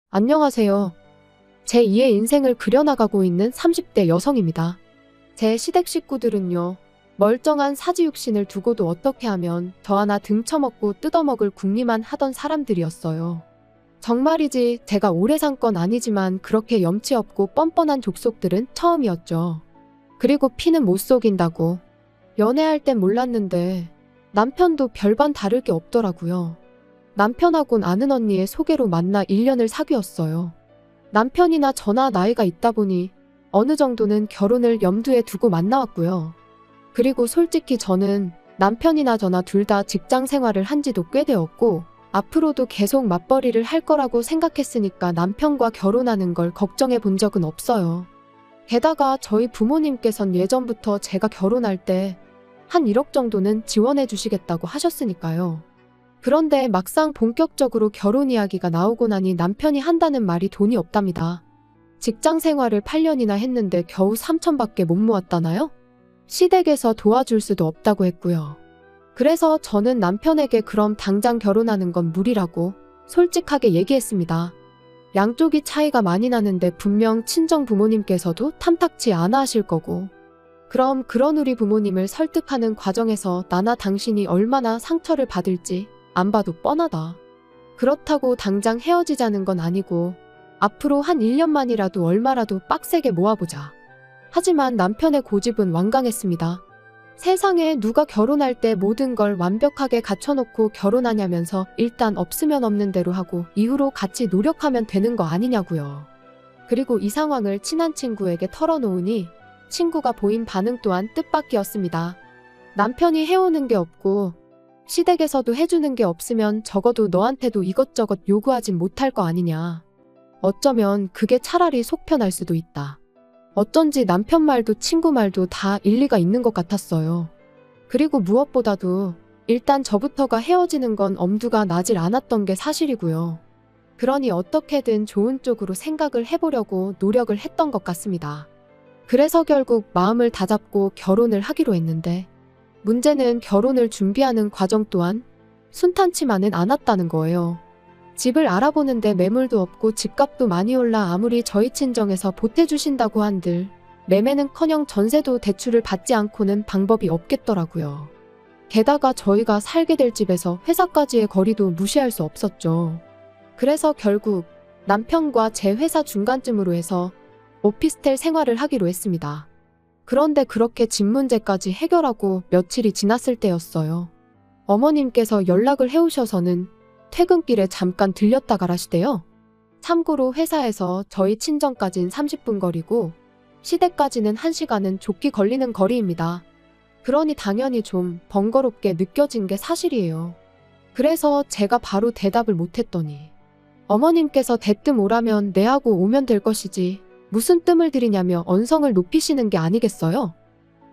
안녕하세요. 제2의 인생을 그려나가고 있는 30대 여성입니다. 제 시댁 식구들은요, 멀쩡한 사지육신을 두고도 어떻게 하면 저 하나 등쳐먹고 뜯어먹을 궁리만 하던 사람들이었어요. 정말이지 제가 오래 산 건 아니지만 그렇게 염치 없고 뻔뻔한 족속들은 처음이었죠. 그리고 피는 못 속인다고. 연애할 땐 몰랐는데 남편도 별반 다를 게 없더라고요. 남편하곤 아는 언니의 소개로 만나 1년을 사귀었어요. 남편이나 저나 나이가 있다 보니 어느 정도는 결혼을 염두에 두고 만나왔고요. 그리고 솔직히 저는 남편이나 저나 둘 다 직장 생활을 한 지도 꽤 되었고 앞으로도 계속 맞벌이를 할 거라고 생각했으니까 남편과 결혼하는 걸 걱정해 본 적은 없어요. 게다가 저희 부모님께선 예전부터 제가 결혼할 때 한 1억 정도는 지원해 주시겠다고 하셨으니까요. 그런데 막상 본격적으로 결혼 이야기가 나오고 나니 남편이 한다는 말이 돈이 없답니다. 직장 생활을 8년이나 했는데 겨우 3천밖에 못 모았다나요? 시댁에서 도와줄 수도 없다고 했고요. 그래서 저는 남편에게 그럼 당장 결혼하는 건 무리라고 솔직하게 얘기했습니다. 양쪽이 차이가 많이 나는데 분명 친정 부모님께서도 탐탁치 않아 하실 거고, 그럼 그런 우리 부모님을 설득하는 과정에서 나나 당신이 얼마나 상처를 받을지 안 봐도 뻔하다. 그렇다고 당장 헤어지자는 건 아니고 앞으로 한 1년만이라도 얼마라도 빡세게 모아보자. 하지만 남편의 고집은 완강했습니다. 세상에 누가 결혼할 때 모든 걸 완벽하게 갖춰놓고 결혼하냐면서 일단 없으면 없는 대로 하고 이후로 같이 노력하면 되는 거 아니냐고요. 그리고 이 상황을 친한 친구에게 털어놓으니 친구가 보인 반응 또한 뜻밖이었습니다. 남편이 해오는 게 없고 시댁에서도 해주는 게 없으면 적어도 너한테도 이것저것 요구하진 못할 거 아니냐. 어쩌면 그게 차라리 속 편할 수도 있다. 어쩐지 남편 말도 친구 말도 다 일리가 있는 것 같았어요. 그리고 무엇보다도 일단 저부터가 헤어지는 건 엄두가 나질 않았던 게 사실이고요. 그러니 어떻게든 좋은 쪽으로 생각을 해보려고 노력을 했던 것 같습니다. 그래서 결국 마음을 다잡고 결혼을 하기로 했는데 문제는 결혼을 준비하는 과정 또한 순탄치만은 않았다는 거예요. 집을 알아보는데 매물도 없고 집값도 많이 올라 아무리 저희 친정에서 보태주신다고 한들 매매는커녕 전세도 대출을 받지 않고는 방법이 없겠더라고요. 게다가 저희가 살게 될 집에서 회사까지의 거리도 무시할 수 없었죠. 그래서 결국 남편과 제 회사 중간쯤으로 해서 오피스텔 생활을 하기로 했습니다. 그런데 그렇게 집 문제까지 해결하고 며칠이 지났을 때였어요. 어머님께서 연락을 해오셔서는 퇴근길에 잠깐 들렸다 가라시대요. 참고로 회사에서 저희 친정까진 30분 거리고 시댁까지는 1시간은 좋게 걸리는 거리입니다. 그러니 당연히 좀 번거롭게 느껴진 게 사실이에요. 그래서 제가 바로 대답을 못했더니 어머님께서 대뜸 오라면 네 하고 오면 될 것이지 무슨 뜸을 들이냐며 언성을 높이시는 게 아니겠어요?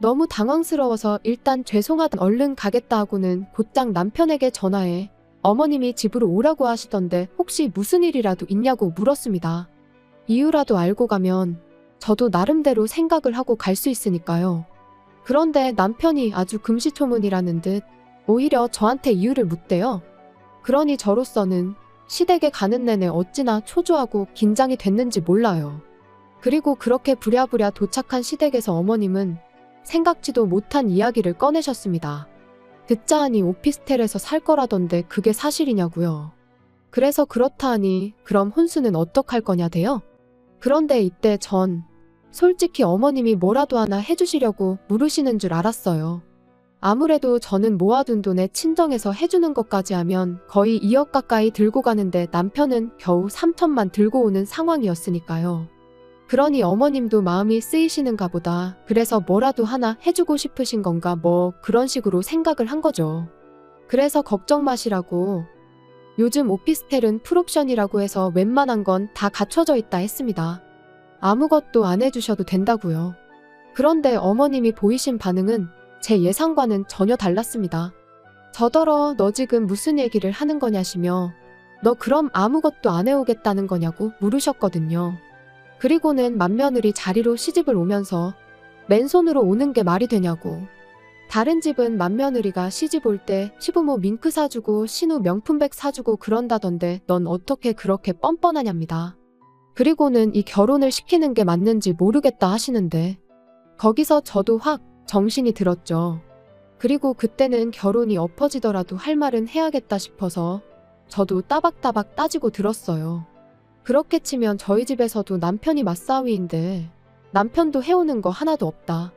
너무 당황스러워서 일단 죄송하다 얼른 가겠다 하고는 곧장 남편에게 전화해 어머님이 집으로 오라고 하시던데 혹시 무슨 일이라도 있냐고 물었습니다. 이유라도 알고 가면 저도 나름대로 생각을 하고 갈 수 있으니까요. 그런데 남편이 아주 금시초문이라는 듯 오히려 저한테 이유를 묻대요. 그러니 저로서는 시댁에 가는 내내 어찌나 초조하고 긴장이 됐는지 몰라요. 그리고 그렇게 부랴부랴 도착한 시댁에서 어머님은 생각지도 못한 이야기를 꺼내셨습니다. 듣자 하니 오피스텔에서 살 거라던데 그게 사실이냐고요. 그래서 그렇다 하니 그럼 혼수는 어떡할 거냐대요. 그런데 이때 전 솔직히 어머님이 뭐라도 하나 해주시려고 물으시는 줄 알았어요. 아무래도 저는 모아둔 돈에 친정에서 해주는 것까지 하면 거의 2억 가까이 들고 가는데 남편은 겨우 3천만 들고 오는 상황이었으니까요. 그러니 어머님도 마음이 쓰이시는가 보다. 그래서 뭐라도 하나 해주고 싶으신 건가 뭐 그런 식으로 생각을 한 거죠. 그래서 걱정 마시라고 요즘 오피스텔은 풀옵션이라고 해서 웬만한 건 다 갖춰져 있다 했습니다. 아무것도 안 해주셔도 된다고요. 그런데 어머님이 보이신 반응은 제 예상과는 전혀 달랐습니다. 저더러 너 지금 무슨 얘기를 하는 거냐시며 너 그럼 아무것도 안 해오겠다는 거냐고 물으셨거든요. 그리고는 맏며느리 자리로 시집을 오면서 맨손으로 오는 게 말이 되냐고 다른 집은 맏며느리가 시집 올 때 시부모 밍크 사주고 신우 명품백 사주고 그런다던데 넌 어떻게 그렇게 뻔뻔하냐입니다. 그리고는 이 결혼을 시키는 게 맞는지 모르겠다 하시는데 거기서 저도 확 정신이 들었죠. 그리고 그때는 결혼이 엎어지더라도 할 말은 해야겠다 싶어서 저도 따박따박 따지고 들었어요. 그렇게 치면 저희 집에서도 남편이 맞사위인데 남편도 해오는 거 하나도 없다.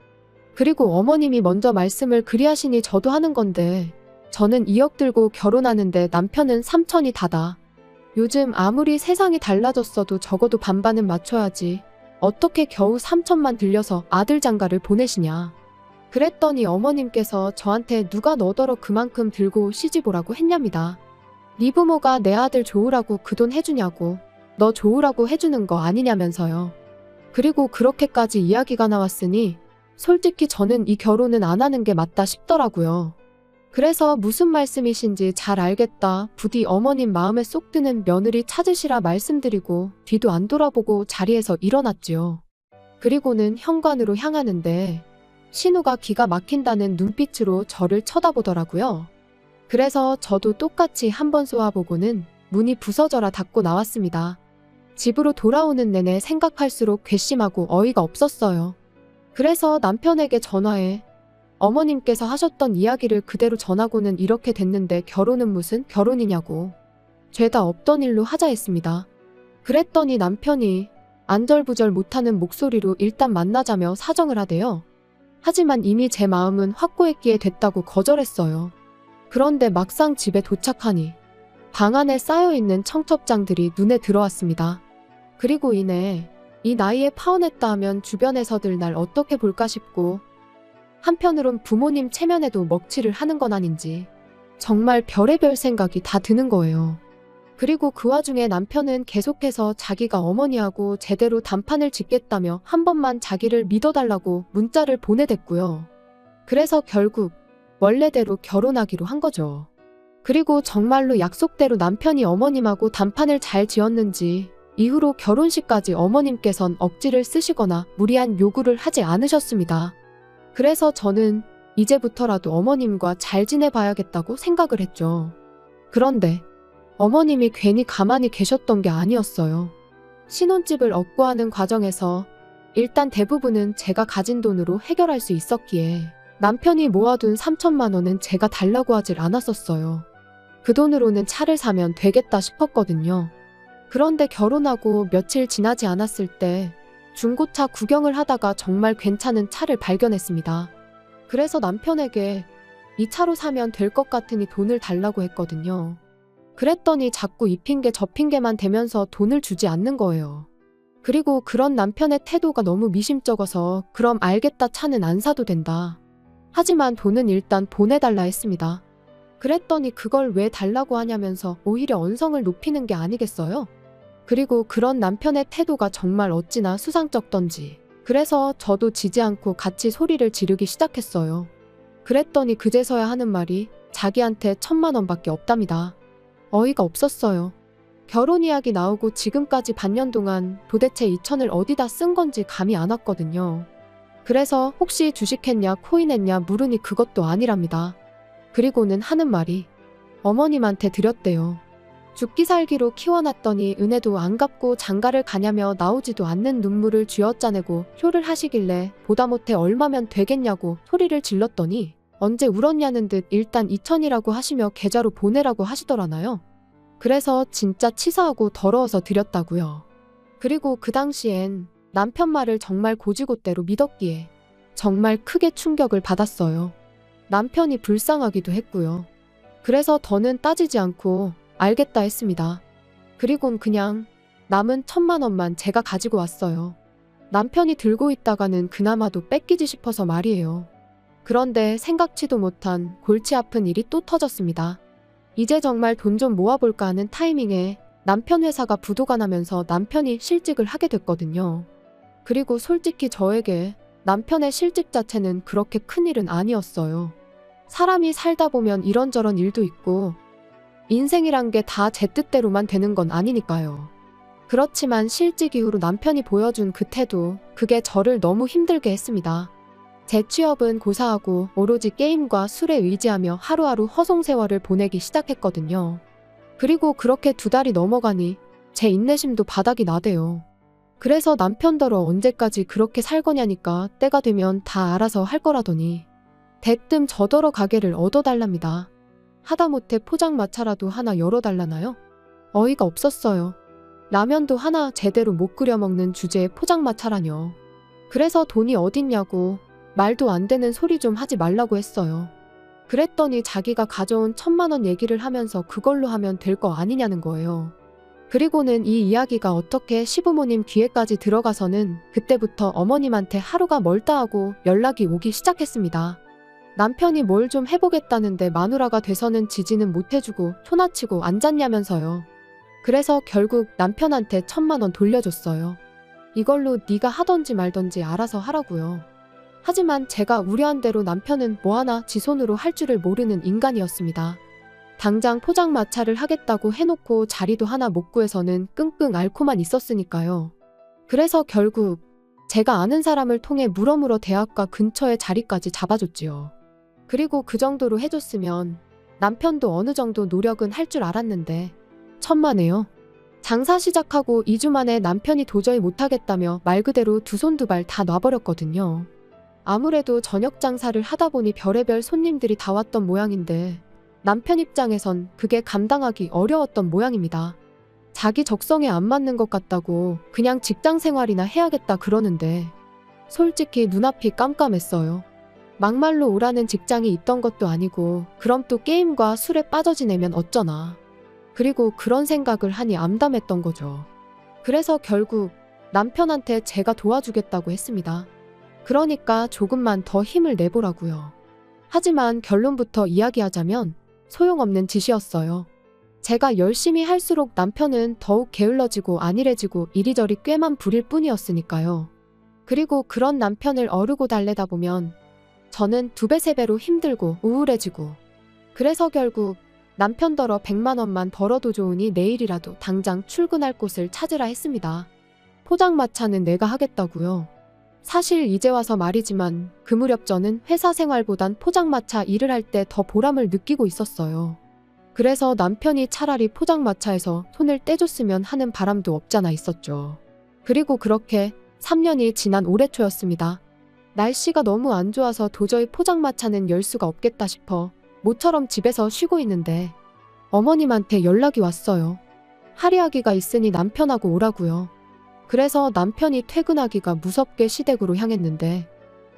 그리고 어머님이 먼저 말씀을 그리 하시니 저도 하는 건데 저는 2억 들고 결혼하는데 남편은 3천이 다다. 요즘 아무리 세상이 달라졌어도 적어도 반반은 맞춰야지. 어떻게 겨우 3천만 들려서 아들 장가를 보내시냐. 그랬더니 어머님께서 저한테 누가 너더러 그만큼 들고 시집 오라고 했냐입니다. 네 부모가 내 아들 좋으라고 그 돈 해주냐고. 너 좋으라고 해주는 거 아니냐면서요. 그리고 그렇게까지 이야기가 나왔으니 솔직히 저는 이 결혼은 안 하는 게 맞다 싶더라고요. 그래서 무슨 말씀이신지 잘 알겠다. 부디 어머님 마음에 쏙 드는 며느리 찾으시라 말씀드리고 뒤도 안 돌아보고 자리에서 일어났지요. 그리고는 현관으로 향하는데 신우가 기가 막힌다는 눈빛으로 저를 쳐다보더라고요. 그래서 저도 똑같이 한번 쏘아보고는 문이 부서져라 닫고 나왔습니다. 집으로 돌아오는 내내 생각할수록 괘씸하고 어이가 없었어요. 그래서 남편에게 전화해 어머님께서 하셨던 이야기를 그대로 전하고는 이렇게 됐는데 결혼은 무슨 결혼이냐고. 죄다 없던 일로 하자 했습니다. 그랬더니 남편이 안절부절 못하는 목소리로 일단 만나자며 사정을 하대요. 하지만 이미 제 마음은 확고했기에 됐다고 거절했어요. 그런데 막상 집에 도착하니 방 안에 쌓여있는 청첩장들이 눈에 들어왔습니다. 그리고 이내 이 나이에 파혼했다 하면 주변에서들 날 어떻게 볼까 싶고 한편으론 부모님 체면에도 먹칠을 하는 건 아닌지 정말 별의별 생각이 다 드는 거예요. 그리고 그 와중에 남편은 계속해서 자기가 어머니하고 제대로 단판을 짓겠다며 한 번만 자기를 믿어달라고 문자를 보내댔고요. 그래서 결국 원래대로 결혼하기로 한 거죠. 그리고 정말로 약속대로 남편이 어머님하고 단판을 잘 지었는지 이후로 결혼식까지 어머님께선 억지를 쓰시거나 무리한 요구를 하지 않으셨습니다. 그래서 저는 이제부터라도 어머님과 잘 지내봐야겠다고 생각을 했죠. 그런데 어머님이 괜히 가만히 계셨던 게 아니었어요. 신혼집을 업고하는 과정에서 일단 대부분은 제가 가진 돈으로 해결할 수 있었기에 남편이 모아둔 3천만 원은 제가 달라고 하질 않았었어요. 그 돈으로는 차를 사면 되겠다 싶었거든요. 그런데 결혼하고 며칠 지나지 않았을 때 중고차 구경을 하다가 정말 괜찮은 차를 발견했습니다. 그래서 남편에게 이 차로 사면 될 것 같으니 돈을 달라고 했거든요. 그랬더니 자꾸 이 핑계 저 핑계만 대면서 돈을 주지 않는 거예요. 그리고 그런 남편의 태도가 너무 미심쩍어서 그럼 알겠다 차는 안 사도 된다. 하지만 돈은 일단 보내달라 했습니다. 그랬더니 그걸 왜 달라고 하냐면서 오히려 언성을 높이는 게 아니겠어요? 그리고 그런 남편의 태도가 정말 어찌나 수상쩍던지 그래서 저도 지지 않고 같이 소리를 지르기 시작했어요. 그랬더니 그제서야 하는 말이 자기한테 1,000만 원밖에 없답니다. 어이가 없었어요. 결혼 이야기 나오고 지금까지 반년 동안 도대체 2천을 어디다 쓴 건지 감이 안 왔거든요. 그래서 혹시 주식했냐 코인했냐 물으니 그것도 아니랍니다. 그리고는 하는 말이 어머님한테 드렸대요. 죽기 살기로 키워놨더니 은혜도 안 갚고 장가를 가냐며 나오지도 않는 눈물을 쥐어짜내고 효를 하시길래 보다 못해 얼마면 되겠냐고 소리를 질렀더니 언제 울었냐는 듯 일단 2천이라고 하시며 계좌로 보내라고 하시더라나요. 그래서 진짜 치사하고 더러워서 드렸다고요. 그리고 그 당시엔 남편 말을 정말 고지고대로 믿었기에 정말 크게 충격을 받았어요. 남편이 불쌍하기도 했고요. 그래서 더는 따지지 않고 알겠다 했습니다. 그리곤 그냥 남은 1,000만 원만 제가 가지고 왔어요. 남편이 들고 있다가는 그나마도 뺏기지 싶어서 말이에요. 그런데 생각지도 못한 골치 아픈 일이 또 터졌습니다. 이제 정말 돈 좀 모아볼까 하는 타이밍에 남편 회사가 부도가 나면서 남편이 실직을 하게 됐거든요. 그리고 솔직히 저에게 남편의 실직 자체는 그렇게 큰 일은 아니었어요. 사람이 살다 보면 이런저런 일도 있고 인생이란 게 다 제 뜻대로만 되는 건 아니니까요. 그렇지만 실직 이후로 남편이 보여준 그 태도, 그게 저를 너무 힘들게 했습니다. 제 취업은 고사하고 오로지 게임과 술에 의지하며 하루하루 허송세월을 보내기 시작했거든요. 그리고 그렇게 2달이 넘어가니 제 인내심도 바닥이 나대요. 그래서 남편더러 언제까지 그렇게 살거냐니까 때가 되면 다 알아서 할 거라더니 대뜸 저더러 가게를 얻어달랍니다. 하다못해 포장마차라도 하나 열어달라나요? 어이가 없었어요. 라면도 하나 제대로 못 끓여 먹는 주제에 포장마차라뇨. 그래서 돈이 어딨냐고 말도 안 되는 소리 좀 하지 말라고 했어요. 그랬더니 자기가 가져온 1,000만 원 얘기를 하면서 그걸로 하면 될 거 아니냐는 거예요. 그리고는 이 이야기가 어떻게 시부모님 귀에까지 들어가서는 그때부터 어머님한테 하루가 멀다 하고 연락이 오기 시작했습니다. 남편이 뭘 좀 해보겠다는데 마누라가 돼서는 지지는 못해주고 초나치고 앉았냐면서요. 그래서 결국 남편한테 1,000만 원 돌려줬어요. 이걸로 네가 하던지 말던지 알아서 하라고요. 하지만 제가 우려한 대로 남편은 뭐 하나 지 손으로 할 줄을 모르는 인간이었습니다. 당장 포장마차를 하겠다고 해놓고 자리도 하나 못 구해서는 끙끙 앓고만 있었으니까요. 그래서 결국 제가 아는 사람을 통해 물어물어 대학가 근처에 자리까지 잡아줬지요. 그리고 그 정도로 해줬으면 남편도 어느 정도 노력은 할 줄 알았는데 천만에요. 장사 시작하고 2주 만에 남편이 도저히 못하겠다며 말 그대로 두 손 두 발 다 놔버렸거든요. 아무래도 저녁 장사를 하다 보니 별의별 손님들이 다 왔던 모양인데 남편 입장에선 그게 감당하기 어려웠던 모양입니다. 자기 적성에 안 맞는 것 같다고 그냥 직장 생활이나 해야겠다 그러는데 솔직히 눈앞이 깜깜했어요. 막말로 오라는 직장이 있던 것도 아니고 그럼 또 게임과 술에 빠져 지내면 어쩌나. 그리고 그런 생각을 하니 암담했던 거죠. 그래서 결국 남편한테 제가 도와주겠다고 했습니다. 그러니까 조금만 더 힘을 내보라고요. 하지만 결론부터 이야기하자면 소용없는 짓이었어요. 제가 열심히 할수록 남편은 더욱 게을러지고 안일해지고 이리저리 꾀만 부릴 뿐이었으니까요. 그리고 그런 남편을 어르고 달래다 보면 저는 2배, 3배로 힘들고 우울해지고 그래서 결국 남편더러 100만 원만 벌어도 좋으니 내일이라도 당장 출근할 곳을 찾으라 했습니다. 포장마차는 내가 하겠다고요. 사실 이제 와서 말이지만 그 무렵 저는 회사 생활보단 포장마차 일을 할 때 더 보람을 느끼고 있었어요. 그래서 남편이 차라리 포장마차에서 손을 떼줬으면 하는 바람도 없잖아 있었죠. 그리고 그렇게 3년이 지난 올해 초였습니다. 날씨가 너무 안 좋아서 도저히 포장마차는 열 수가 없겠다 싶어 모처럼 집에서 쉬고 있는데 어머님한테 연락이 왔어요. 할이하기가 있으니 남편하고 오라고요. 그래서 남편이 퇴근하기가 무섭게 시댁으로 향했는데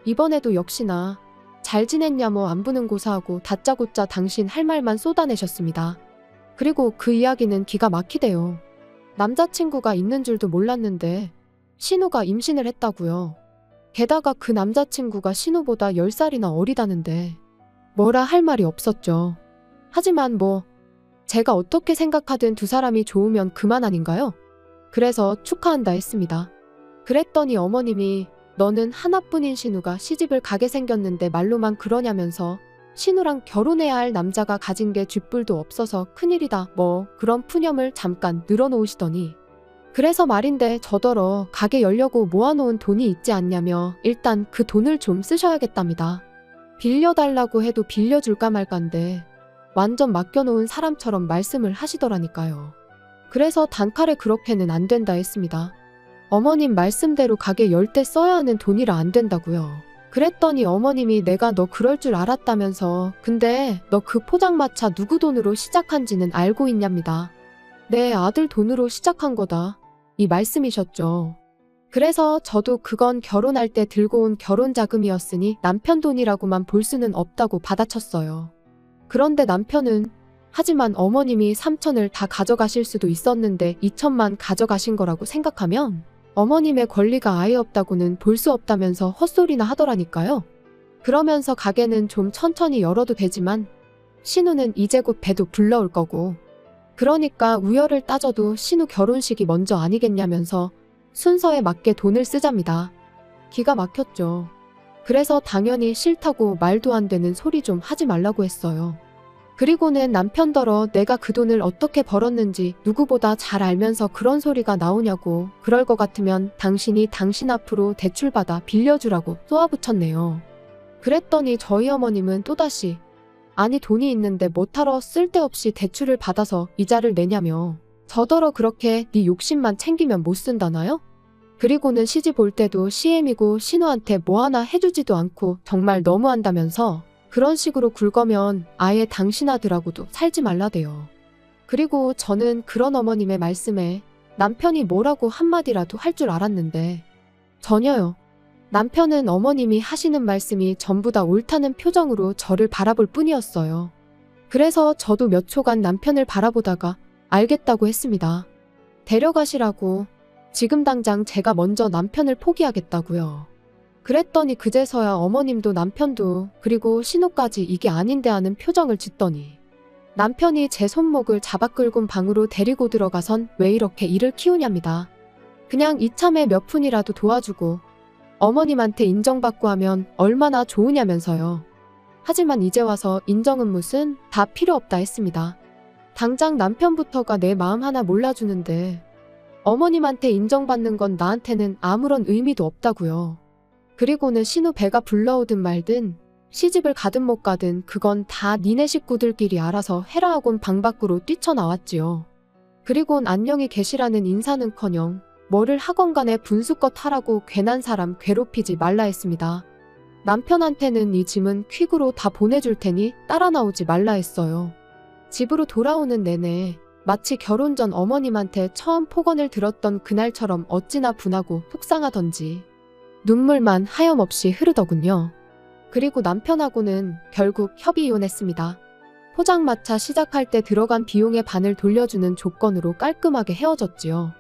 이번에도 역시나 잘 지냈냐 뭐 안부는 고사하고 다짜고짜 당신 할 말만 쏟아내셨습니다. 그리고 그 이야기는 기가 막히대요. 남자친구가 있는 줄도 몰랐는데 신우가 임신을 했다고요. 게다가 그 남자친구가 신우보다 10살이나 어리다는데 뭐라 할 말이 없었죠. 하지만 뭐 제가 어떻게 생각하든 두 사람이 좋으면 그만 아닌가요? 그래서 축하한다 했습니다. 그랬더니 어머님이 너는 하나뿐인 신우가 시집을 가게 생겼는데 말로만 그러냐면서 신우랑 결혼해야 할 남자가 가진 게 쥐뿔도 없어서 큰일이다 뭐 그런 푸념을 잠깐 늘어놓으시더니 그래서 말인데 저더러 가게 열려고 모아놓은 돈이 있지 않냐며 일단 그 돈을 좀 쓰셔야겠답니다. 빌려달라고 해도 빌려줄까 말까인데 완전 맡겨놓은 사람처럼 말씀을 하시더라니까요. 그래서 단칼에 그렇게는 안 된다 했습니다. 어머님 말씀대로 가게 열 때 써야 하는 돈이라 안 된다고요. 그랬더니 어머님이 내가 너 그럴 줄 알았다면서 근데 너 그 포장마차 누구 돈으로 시작한지는 알고 있냐입니다. 내 아들 돈으로 시작한 거다. 이 말씀이셨죠. 그래서 저도 그건 결혼할 때 들고 온 결혼자금이었으니 남편 돈이라고만 볼 수는 없다고 받아쳤어요. 그런데 남편은 하지만 어머님이 3천을 다 가져가실 수도 있었는데 2천만 가져가신 거라고 생각하면 어머님의 권리가 아예 없다고는 볼 수 없다면서 헛소리나 하더라니까요. 그러면서 가게는 좀 천천히 열어도 되지만 신우는 이제 곧 배도 불러올 거고 그러니까 우열을 따져도 신우 결혼식이 먼저 아니겠냐면서 순서에 맞게 돈을 쓰잡니다. 기가 막혔죠. 그래서 당연히 싫다고 말도 안 되는 소리 좀 하지 말라고 했어요. 그리고는 남편더러 내가 그 돈을 어떻게 벌었는지 누구보다 잘 알면서 그런 소리가 나오냐고 그럴 것 같으면 당신이 당신 앞으로 대출받아 빌려주라고 쏘아붙였네요. 그랬더니 저희 어머님은 또다시 아니 돈이 있는데 뭐하러 쓸데없이 대출을 받아서 이자를 내냐며 저더러 그렇게 네 욕심만 챙기면 못 쓴다나요? 그리고는 시집 올 때도 CM이고 신우한테 뭐 하나 해주지도 않고 정말 너무한다면서 그런 식으로 굴거면 아예 당신 아들하고도 살지 말라대요. 그리고 저는 그런 어머님의 말씀에 남편이 뭐라고 한마디라도 할 줄 알았는데 전혀요. 남편은 어머님이 하시는 말씀이 전부 다 옳다는 표정으로 저를 바라볼 뿐이었어요. 그래서 저도 몇 초간 남편을 바라보다가 알겠다고 했습니다. 데려가시라고. 지금 당장 제가 먼저 남편을 포기하겠다고요. 그랬더니 그제서야 어머님도 남편도 그리고 신우까지 이게 아닌데 하는 표정을 짓더니 남편이 제 손목을 잡아 끌고 방으로 데리고 들어가선 왜 이렇게 일을 키우냐입니다. 그냥 이참에 몇 푼이라도 도와주고 어머님한테 인정받고 하면 얼마나 좋으냐면서요. 하지만 이제 와서 인정은 무슨 다 필요 없다 했습니다. 당장 남편부터가 내 마음 하나 몰라주는데 어머님한테 인정받는 건 나한테는 아무런 의미도 없다고요. 그리고는 신우 배가 불러오든 말든 시집을 가든 못 가든 그건 다 니네 식구들끼리 알아서 해라 하곤 방 밖으로 뛰쳐나왔지요. 그리곤 안녕히 계시라는 인사는커녕 뭐를 하건 간에 분수껏 하라고 괜한 사람 괴롭히지 말라 했습니다. 남편한테는 이 짐은 퀵으로 다 보내줄 테니 따라 나오지 말라 했어요. 집으로 돌아오는 내내 마치 결혼 전 어머님한테 처음 폭언을 들었던 그날처럼 어찌나 분하고 속상하던지 눈물만 하염없이 흐르더군요. 그리고 남편하고는 결국 협의 이혼했습니다. 포장마차 시작할 때 들어간 비용의 반을 돌려주는 조건으로 깔끔하게 헤어졌지요.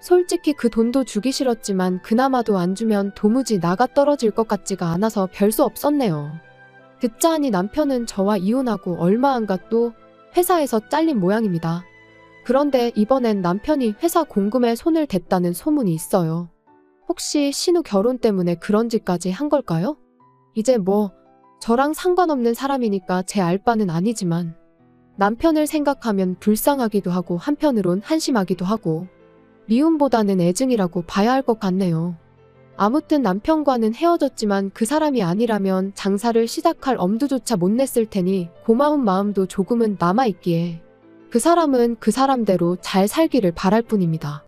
솔직히 그 돈도 주기 싫었지만 그나마도 안 주면 도무지 나가 떨어질 것 같지가 않아서 별 수 없었네요. 듣자 하니 남편은 저와 이혼하고 얼마 안 가 또 회사에서 잘린 모양입니다. 그런데 이번엔 남편이 회사 공금에 손을 댔다는 소문이 있어요. 혹시 신우 결혼 때문에 그런 짓까지 한 걸까요? 이제 뭐 저랑 상관없는 사람이니까 제 알 바는 아니지만 남편을 생각하면 불쌍하기도 하고 한편으론 한심하기도 하고 미움보다는 애증이라고 봐야 할 것 같네요. 아무튼 남편과는 헤어졌지만 그 사람이 아니라면 장사를 시작할 엄두조차 못 냈을 테니 고마운 마음도 조금은 남아있기에 그 사람은 그 사람대로 잘 살기를 바랄 뿐입니다.